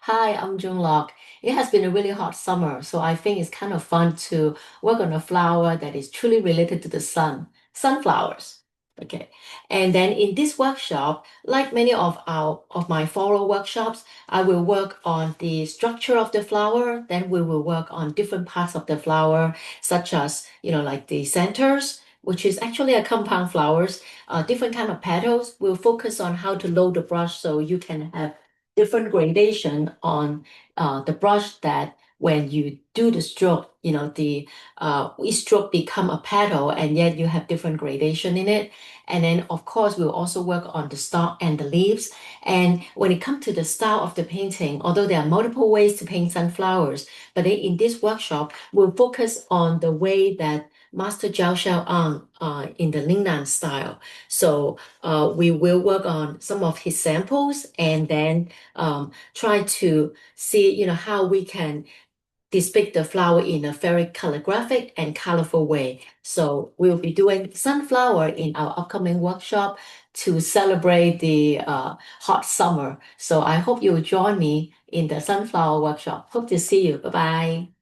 Hi, I'm Joan Lok. It has been a really hot summer, so I think it's kind of fun to work on a flower that is truly related to the sun, sunflowers. Okay. And then in this workshop, like many of my follow workshops, I will work on the structure of the flower. Then we will work on different parts of the flower, such as, like the centers, which is actually a compound flowers, different kind of petals. We'll focus on how to load the brush so you can have different gradation on the brush that when you do the stroke, the each stroke become a petal and yet you have different gradation in it. And then of course we'll also work on the stalk and the leaves. And when it comes to the style of the painting, although there are multiple ways to paint sunflowers, but in this workshop, we'll focus on the way that Master Zhao Xiaoang in the Lingnan style. So we will work on some of his samples and then try to see, how we can depict the flower in a very calligraphic and colorful way. So we'll be doing sunflower in our upcoming workshop to celebrate the hot summer. So I hope you will join me in the sunflower workshop. Hope to see you. Bye bye.